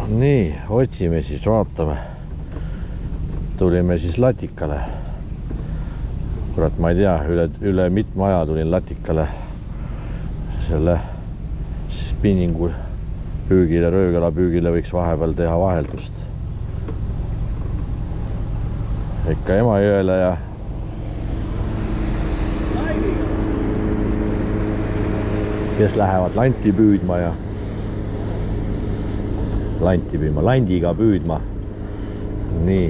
nii, otsime siis, vaatame. Tulime siis latikale. Kurat, ma ei tea, üle mitme aja tulin latikale selle spinningu püügile, röögala püügile võiks vahepeal teha vaheldust. Ikka Emajõele ja kes lähevad lanti püüdma ja landiga püüdma. Nii.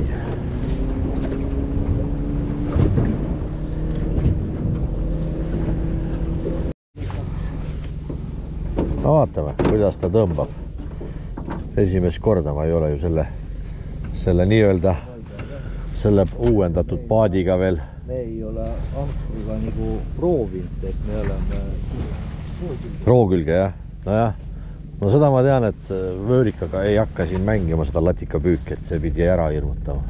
No vaatame, kuidas ta tõmbab. Esimest korda ma ei ole ju selle nii-öelda selle uuendatud paadiga veel. Me ei ole ankruga nagu proovinud, et me oleme rookülge, jah? Nojah. No seda ma tean, et vöörikaga ei hakka siin mängima seda latikapüüki, et see pidi ära hirmutama.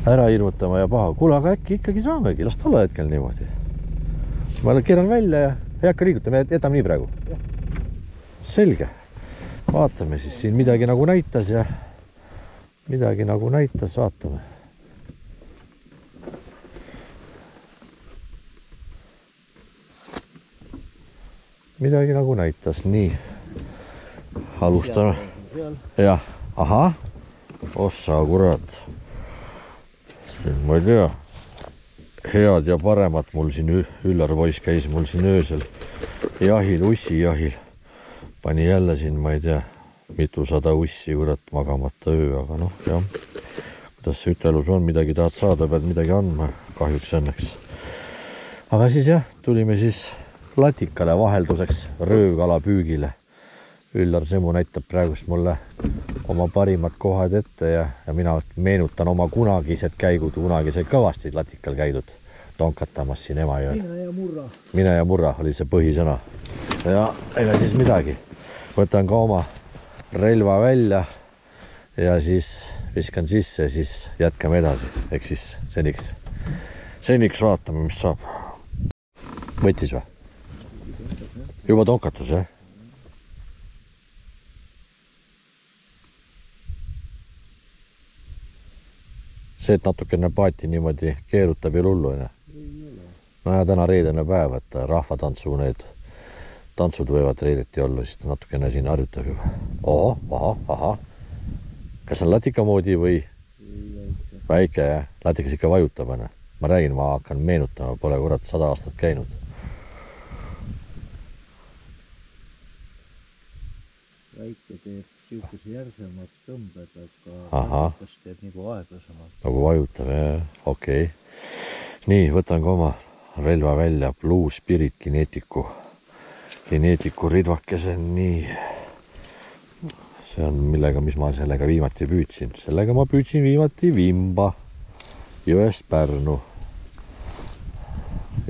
Ära hirmutama ja paha. Kuule, aga äkki ikkagi saamegi, las tolle hetkel niimoodi. Ma keeran välja ja ei hakka liigutama, jätame nii praegu. Selge. Vaatame siis, siin midagi nagu näitas ja midagi nagu näitas, vaatame. Midagi nagu näitas, nii. Alustame. Jah, aha. Ossa, kurat. Ma ei tea. Head ja paremat mul siin Üllar poiss käis mul siin öösel jahil, ussi jahil. Pani jälle siin, ma ei tea, mitusada ussi, kurat, magamata öö, aga noh, jah. Kuidas see ütelus on, midagi tahad saada, pead midagi andma, kahjuks õnneks. Aga siis jah, tulime siis latikale vahelduseks röövkala püügile. Üllar Semu näitab praegust mulle oma parimad kohad ette ja mina meenutan oma kunagised käigud, kunagised kõvasti latikal käidud tonkatamas siin Emajõel. Mine ja murra oli see põhisõna. Ja ega siis midagi. Võtan ka oma relva välja ja siis viskan sisse, siis jätkame edasi. Eks siis seniks vaatame, mis saab. Võttis või? Juba tonkatus, jah? See, et natukene paati niimoodi keerutab ja lullu, ne? No ja täna reedene päev, et rahvatantsu need tantsud võivad reedeti olla, siis ta natukene siin harjutab juba. Oho, aha. Kas on latika moodi või? Väike, jah? Latikas ikka vajutab, ne? Ma räägin, ma hakkan meenutama, pole kurat 100 aastat käinud. Väike teeb siukese järsemad tõmbed, aga kas teeb nagu aeglasemalt. Nagu vajutab, jah, okei. Nii, võtan ka oma relva välja, Blue Spirit kineetiku ridvakese, nii. See on millega, mis ma sellega viimati püüdsin. Sellega ma püüdsin viimati Vimba, Jõest Pärnu.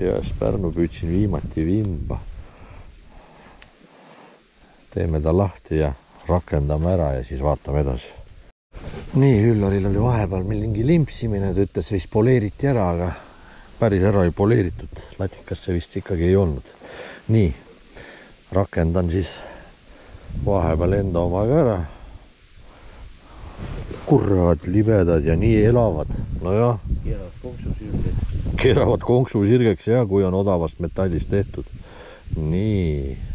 Jõest Pärnu püüdsin viimati Vimba. Teeme ta lahti ja rakendame ära ja siis vaatame edasi. Nii, Üllaril oli vahepeal mingi limpsimine, ta ütles vist poleeriti ära, aga päris ära ei poleeritud. Latikasse vist ikkagi ei olnud. Nii, rakendan siis vahepeal enda omaga ära. Kurvad, libedad ja nii elavad. No jah. Keeravad konksu sirgeks ja kui on odavast metallist tehtud. Nii.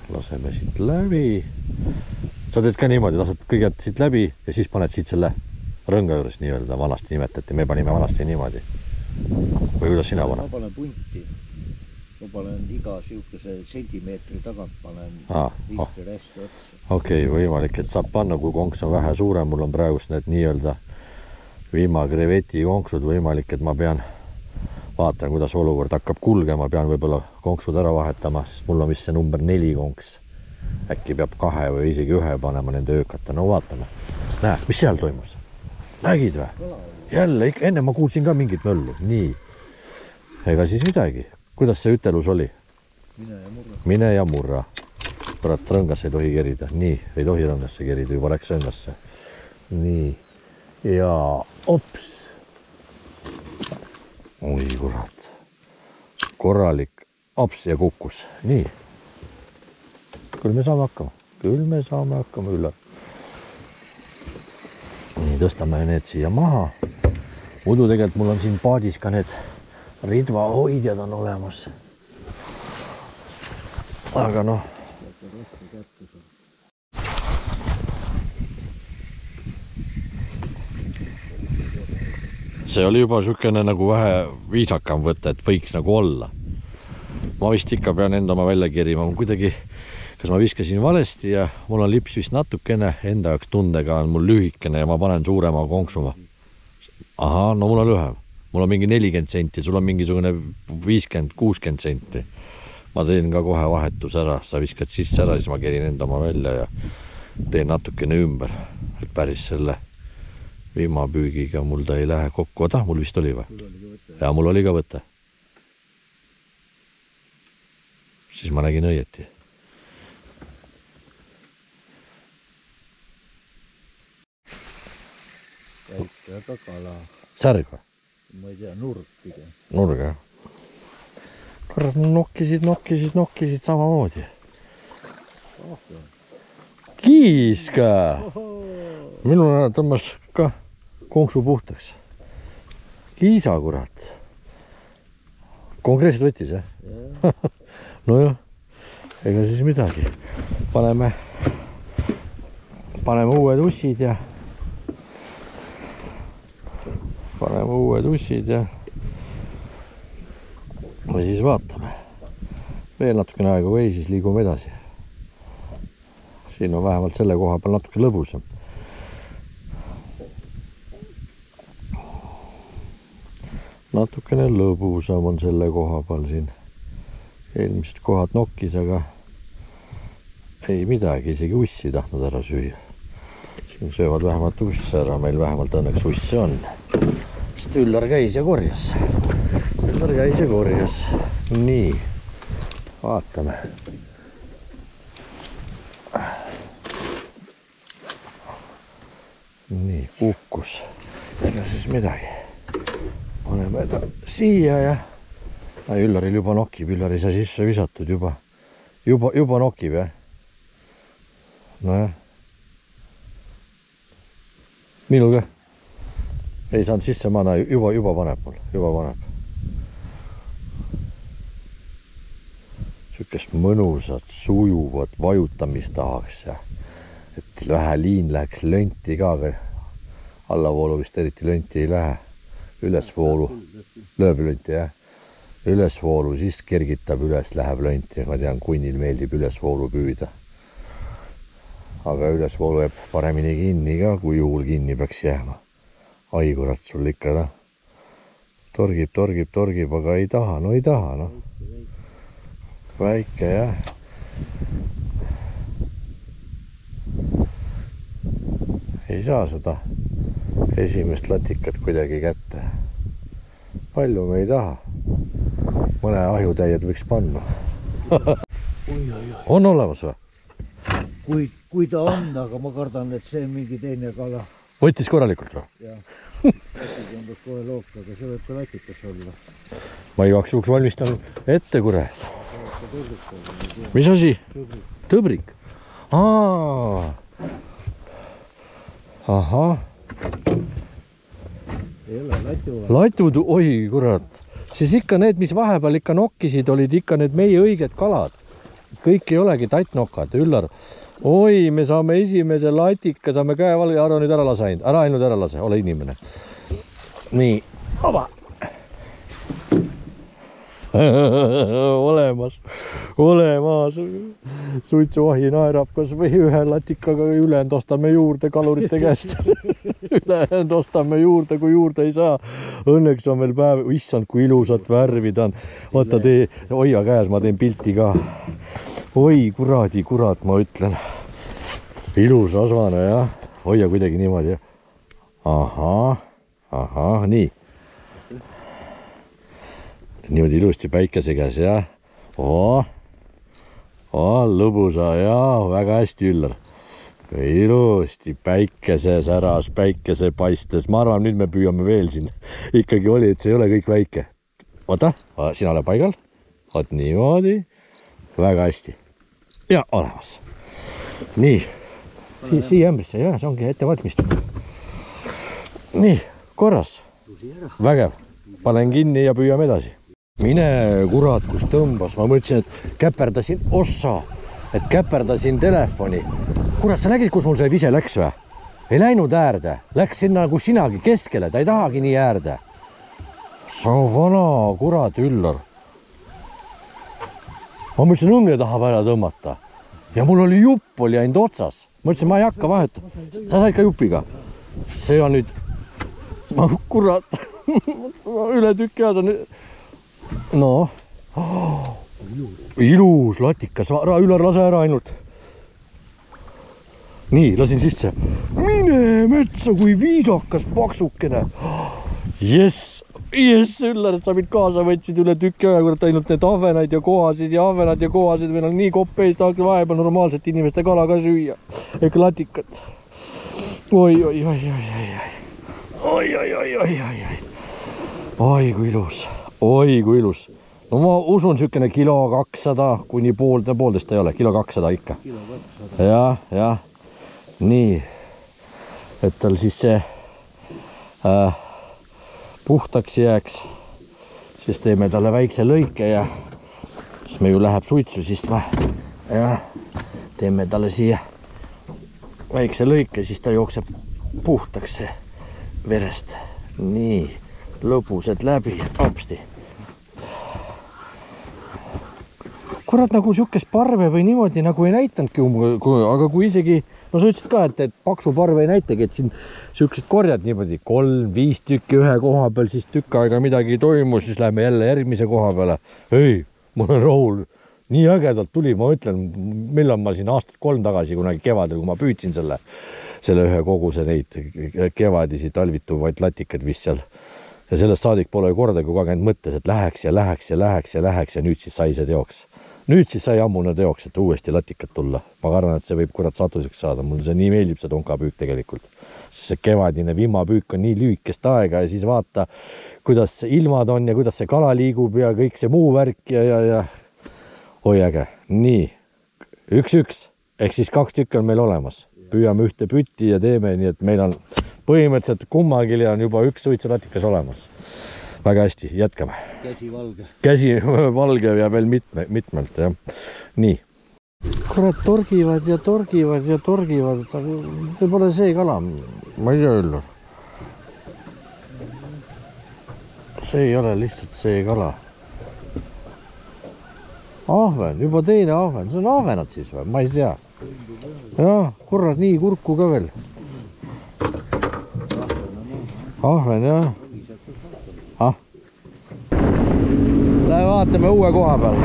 Laseme siit läbi. Sa teed ka niimoodi, lased kõigepealt siit läbi ja siis paned siit selle rõnga juures nii-öelda, vanasti nimetati, me panime vanasti niimoodi. Või kuidas sina paned? Ma panen punti. Ma panen iga siukese sentimeetri tagant panen lister hästi otsa. Okei, võimalik, et saab panna, kui konks on vähe suurem. Mul on praegust need nii-öelda viimakreveti konksud võimalik, et ma pean vaatan, kuidas olukord hakkab kulgema, pean võib-olla konksud ära vahetama, sest mul on vist see number 4 konks. Äkki peab 2 või isegi 1 panema nende öökata. No vaatame. Näe, mis seal toimus? Nägid või? Jälle, enne ma kuulsin ka mingit möllu. Nii. Ega siis midagi. Kuidas see ütelus oli? Mine ja murra. Kurat, rõngasse ei tohi kerida. Nii, ei tohi rõngasse kerida, juba läks rõngasse. Nii. Ja ops. Oi, kurat. Korralik ops ja kukkus. Nii. Küll me saame hakkama, Üllar. nii, tõstame need siia maha. Muidu tegelikult mul on siin paadis ka need ridvahoidjad on olemas. Aga noh. See oli juba sükene nagu vähe viisakam võtta, et võiks nagu olla. Ma vist ikka pean enda oma välja kerima. Kuidagi, kas ma viskasin valesti ja mul on lips vist natukene, enda jaoks tundega on mul lühikene ja ma panen suurema konksuma. Aha, no mul on lühem. Mul on mingi 40 senti, sul on mingisugune 50-60 senti. Ma teen ka kohe vahetus ära. Sa viskad sisse ära, siis ma kerin enda oma välja ja teen natukene ümber. Et päris selle vihmapüügiga mul ta ei lähe kokku. Oda, mul vist oli või? Ja mul oli ka võte. Siis ma nägin õieti. Väike aga kala. Särg või? Ma ei tea, nurg pigem. Nurg, jah. Korrad nokkisid samamoodi. Kiiska! Minul tõmbas ka konksu puhtaks. Kiisa, kurat. Konkreetselt võttis, jah? No jah, ega siis midagi. Paneme uued ussid ja siis vaatame. Veel natukene aega või siis liigume edasi. Siin on vähemalt selle koha peal natuke lõbusam. Natukene lõbusam on selle koha peal siin. Eelmised kohad nokkis, aga ei midagi, isegi ussi tahtnud ära süüa. Siin söövad vähemalt usse ära, meil vähemalt õnneks usse on. Sest Üllar käis ja korjas. Nii, vaatame. Nii, kukkus. Ega siis midagi. Paneme ta siia ja Üllaril juba nokib, Üllar ei saa sisse visatud juba nokib, jah? No jah. Minul ka. Ei saanud sisse mana, juba paneb mul, Sükest mõnusat, sujuvat vajutamist tahaks ja et vähe liin läheks lönti ka, aga allavoolu vist eriti lönti ei lähe. Ülesvoolu, lööb lönti, jah? Ülesvoolu, siis kergitab üles, läheb lönti. Ma tean, kunnil meeldib ülesvoolu püüda. Aga ülesvoolu jääb paremini kinni ka, kui juhul kinni peaks jääma. Ai, kurat, sul ikka ta torgib, aga ei taha, no. Väike, jah. Ei saa seda esimest latikat kuidagi kätte. Palju me ei taha. Mõne ahjutäied võiks panna. On olemas või? Kui ta on, aga ma kardan, et see on mingi teine kala. Võttis korralikult või? Jah. Latik on kohe looka, aga see võib ka latikas olla. Ma igaks juhuks valmistan ette, kurat. Mis asi? Tõbrik. Ahah. Ei ole latu. Latud, oi kurat. Siis ikka need, mis vahepeal ikka nokkisid, olid ikka need meie õiged kalad. Kõik ei olegi tattnokad. Üllar, oi, me saame esimese latika, saame käe valge, ära nüüd ära lase ainult. Ära ainult ära lase, ole inimene. Nii, oba. Olemas. Suitsuvahi naerab kas või ühe latikaga ülejäänud ostame juurde kalurite käest. Ülejäänud ostame juurde, kui juurde ei saa. Õnneks on veel päev. Issand, kui ilusat värvi ta on. Oota, hoia käes, ma teen pilti ka. Oi, kurat, ma ütlen. Ilus asvane, jah. Hoia kuidagi niimoodi. Ahah, nii. Niimoodi ilusti päikese käes, jah. Lõbusa, jah, väga hästi, Üllar. Ilusti päikese säras, päikese paistes. Ma arvan, nüüd me püüame veel siin. Ikkagi oli, et see ei ole kõik väike. Oota, sina ole paigal. Oot niimoodi. Väga hästi. Ja olemas. Nii. Siia ämbrisse, jah, see ongi ette valmistatud. nii, korras. Vägev. Panen kinni ja püüame edasi. Mine kurat, kus tõmbas. Ma mõtlesin, et käperdasin ossa, et käperdasin telefoni. Kurat, sa nägid, kus mul see vise läks või? Ei läinud äärde. Läks sinna nagu sinagi keskele. Ta ei tahagi nii äärde. See on vana kurat Üllar. Ma mõtlesin õnge taha välja tõmmata. Ja mul oli jupp oli ainult otsas. Mõtlesin, ma ei hakka vahetama. Sa said ka jupiga. See on nüüd... Ma kurat... üle tükki ajas on... No. Ilus latikas. Üllar, lase ära ainult. Nii, lasin sisse. Mine metsa, kui viisakas paksukene. Jess, Üllar, et sa mind kaasa võtsid üle tükki aja, kurat ainult need ahvenad ja kohasid. Meil on nii kopp ees, tahaks vahepeal normaalselt inimeste kala ka süüa. Ehk latikat. Oi, kui ilus. Oi, kui ilus. No ma usun sükene kilo 200 kuni poolteist ei ole. Kilo 200 ikka. Ja. Nii. Et tal siis see puhtaks jääks. Siis teeme talle väikse lõike ja siis me ju läheb suitsu, siis ma teeme talle siia väikse lõike, siis ta jookseb puhtaks see verest. Nii, lõbused läbi, apsti. Kurat, nagu siukest parve või niimoodi nagu ei näitanudki, aga kui isegi, no sa ütlesid ka, et paksu parve ei näitagi, et siin siuksed korjad niimoodi 3-5 tükki ühe koha peal, siis tükk aega midagi ei toimu, siis läheme jälle järgmise koha peale. Ei, mul on rahul. Nii ägedalt tuli, ma ütlen, millal ma siin aastat 3 tagasi kunagi kevadel, kui ma püüdsin selle ühe koguse neid kevadisi talvituvaid latikad vist seal. Ja sellest saadik pole kordagi kogu aeg mõttes, et läheks ja nüüd siis sai see teoks. Nüüd siis sai ammune teoks, et uuesti latikat tulla. Ma kardan, et see võib kurat satuseks saada. Mul see nii meeldib see tonkapüük tegelikult. See kevadine vimapüük on nii lühikest aega ja siis vaata, kuidas ilmad on ja kuidas see kala liigub ja kõik see muu värk ja oi äge. Nii, 1-1. Ehk siis 2 tükki on meil olemas. Püüame ühte pütti ja teeme nii, et meil on põhimõtteliselt kummagili on juba 1 suitsulatikas olemas. Väga hästi, jätkame. Käsi valge ja veel mitmelt, jah. Nii. Kurat, torgivad. See pole see kala. Ma ei tea, Üllar. See ei ole lihtsalt see kala. Ahven, juba teine ahven. See on ahvenad siis või? Ma ei tea. Jah, kurat, nii kurku ka veel. Ahven, jah. Lähe vaatame uue koha peal.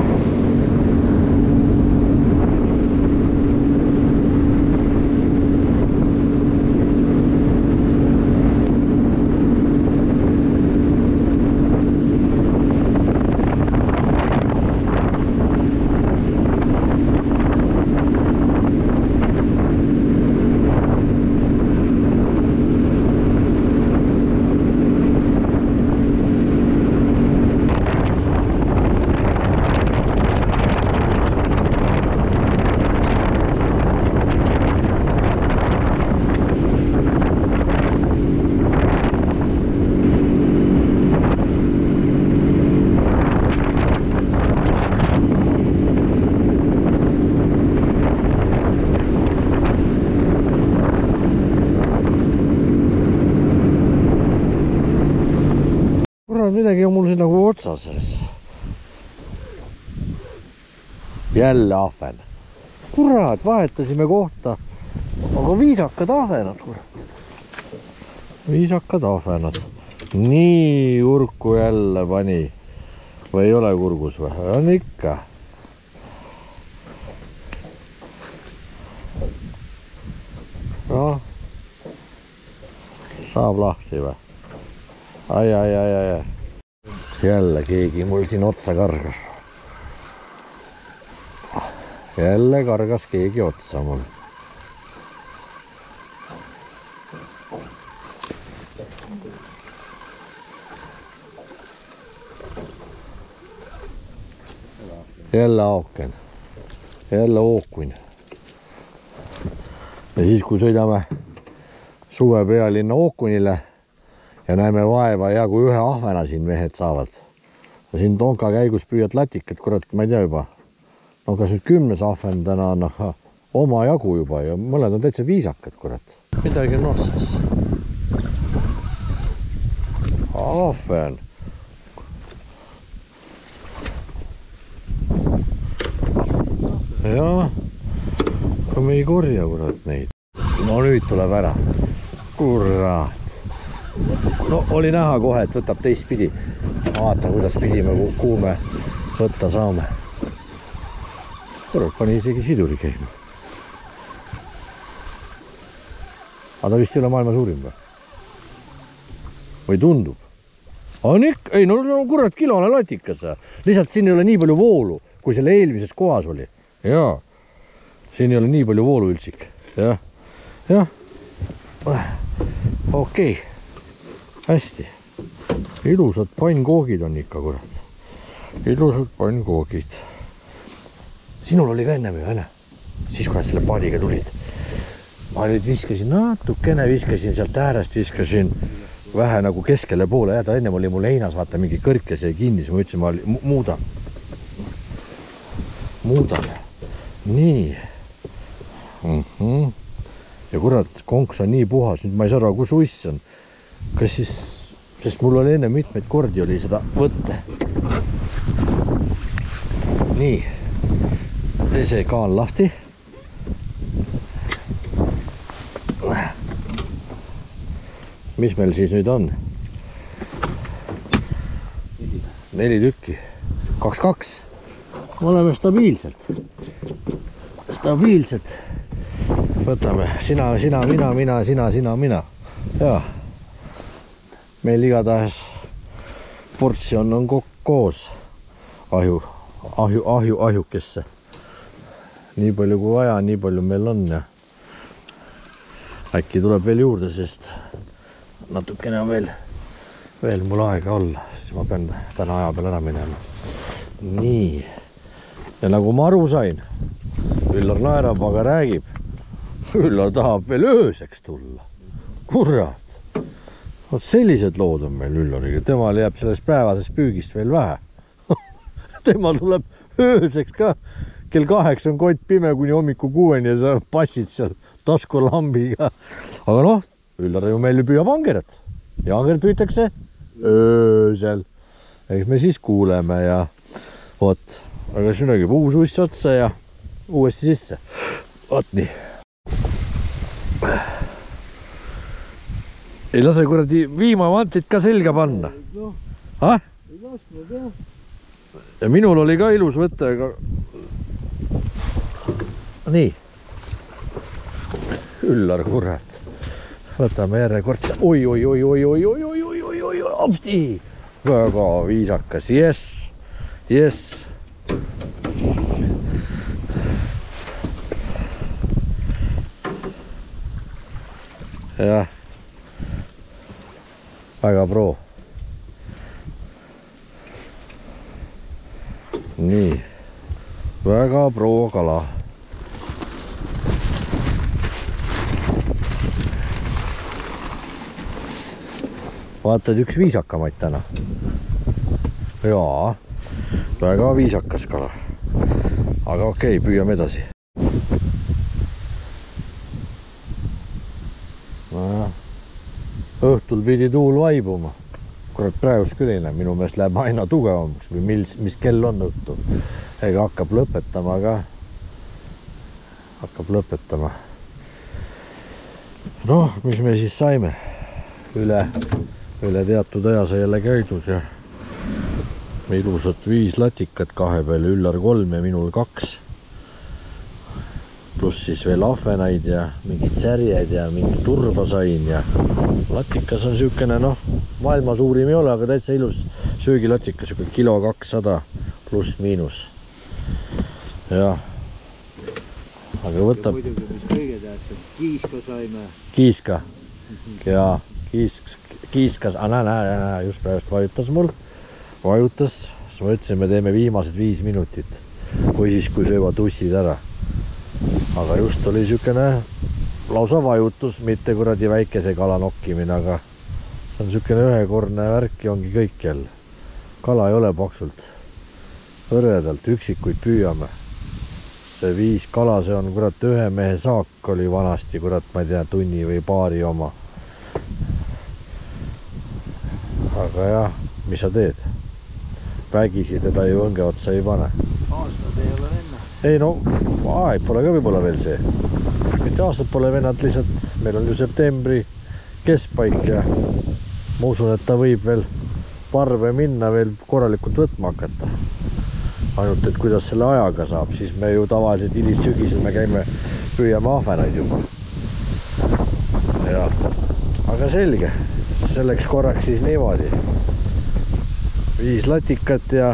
Midagi on mul siin nagu otsas. Jälle ahven. Kurat, vahetasime kohta. Aga viisakad ahvenad, kurat. Viisakad ahvenad. Nii kurku jälle pani. Või ei ole kurgus või? On ikka. No. Saab lahti või? Ai. Jälle keegi mul siin otsa kargas. Jälle kargas keegi otsa mul. Jälle auken. Jälle ookuin. Ja siis kui sõidame suve pealinna ookunile, ja näeme vaeva ja kui ühe ahvena siin mehed saavad. Siin tonka käigus püüad latikat, kurat, ma ei tea juba. No kas nüüd 10 ahven täna on oma jagu juba ja mõned on täitsa viisakad, kurat. Midagi on otsas. Ahven. Jaa, aga me ei korja, kurat, neid. No nüüd tuleb ära. Kurat. No oli näha kohe, et võtab teist pidi. Vaata, kuidas pidi me kuume võtta saame. Kurat, pani isegi siduri käima. Aga ta vist ei ole maailma suurim või? Või tundub? On ikka, ei no kurat, kilone latikas. Lihtsalt siin ei ole nii palju voolu, kui selle eelmises kohas oli. Jaa, siin ei ole nii palju voolu üldsik. Jah. Okei. Hästi. Ilusad pannkoogid on ikka, kurat. Ilusad pannkoogid. Sinul oli ka ennem ju, õnne? Siis kui selle paadiga tulid. Ma nüüd viskasin natukene, viskasin sealt äärest, viskasin vähe nagu keskele poole. Ja ta ennem oli mul heinas, vaata mingi kõrkes ja kinni. Ma ütlesin, ma muudan. Nii. Ja kurat, konks on nii puhas. Nüüd ma ei saa aru, kus uiss on. Kas siis, sest mul oli enne mitmeid kordi oli seda võtta. Nii. See kaan lahti. Mis meil siis nüüd on? 4 tükki. 2-2. Me oleme stabiilselt. Võtame sina, mina. Jaa. Meil igatahes portsjon on koos ahjukesse. Nii palju kui vaja, nii palju meil on ja äkki tuleb veel juurde, sest natukene on veel mul aega olla, siis ma pean täna aja peal ära minema. Nii. Ja nagu ma aru sain, Üllar naerab, aga räägib. Üllar tahab veel ööseks tulla. Kurat. Vot sellised lood on meil Üllariga. Temal jääb sellest päevasest püügist veel vähe. Tema tuleb ööseks ka. Kell 8 on kott pime kuni hommiku 6 ja sa passid seal taskulambiga. Aga noh, Üllar ju meil püüab angerat. Ja angerat püütakse öösel. Eks me siis kuuleme ja vot. Aga siin nägib uus uiss otsa ja uuesti sisse. Vot nii. Ei lase kuradi viimavantid ka selga panna. Ha? Ja minul oli ka ilus võtta, aga nii. Üllar, kurat. Võtame järre kortsa. Oi. Opsti. Väga viisakas. Yes. Jah. Väga pro. Nii. Väga pro kala. Vaatad üks viisakamaid täna. Jaa. Väga viisakas kala. Aga okei, püüame edasi. Õhtul pidi tuul vaibuma. Kurat, praegust küll ei näe. Minu meelest läheb aina tugevamaks või mis kell on õhtul. Ega hakkab lõpetama ka. Noh, mis me siis saime? Üle teatud aja sai jälle käidud ja ilusat 5 latikat 2 peale, Üllar 3 ja minul 2. Pluss siis veel ahvenaid ja mingid särjed ja mingi turba sain ja latikas on siukene, noh, maailma suurim ei ole, aga täitsa ilus söögilatikas, siuke kilo 200 pluss miinus. Jah. Aga võtab. Ja muidugi, mis kõige tähtsam, kiiska saime. Kiiska. Jaa, kiiskas. Näe, just praegust vajutas. Siis ma ütlesin, me teeme viimased 5 minutit. Kui söövad ussid ära. Aga just oli siukene lausa vajutus, mitte kuradi väikese kala nokkimine, aga see on niisugune ühekordne värk ja ongi kõik jälle. Kala ei ole paksult. Hõredalt üksikuid püüame. See 5 kala, see on kurat ühe mehe saak oli vanasti, kurat, ma ei tea, tunni või paari oma. Aga jah, mis sa teed? Vägisi teda ju õnge otsa ei pane. Aastad ei ole venna. Ei no, aeg pole ka võib-olla veel see. Mitte aastad pole vennad, lihtsalt meil on ju septembri keskpaik ja ma usun, et ta võib veel parve minna veel korralikult võtma hakata. Ainult, et kuidas selle ajaga saab, siis me ju tavaliselt hilissügisel me käime püüame ahvenaid juba. Ja, aga selge, selleks korraks siis niimoodi. 5 latikat ja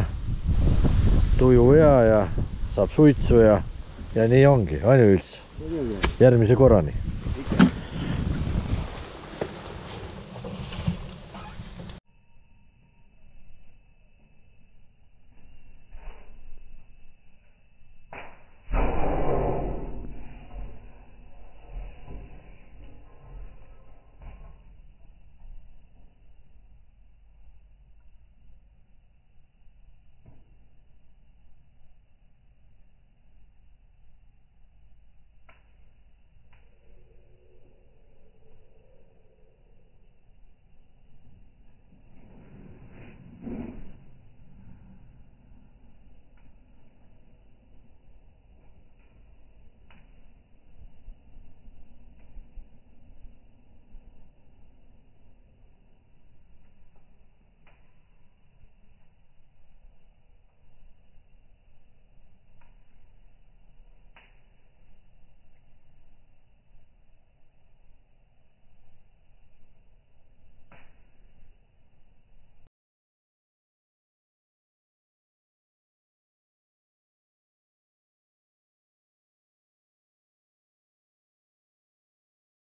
tuju hea ja saab suitsu ja nii ongi, ainuüldse. Järgmise korrani.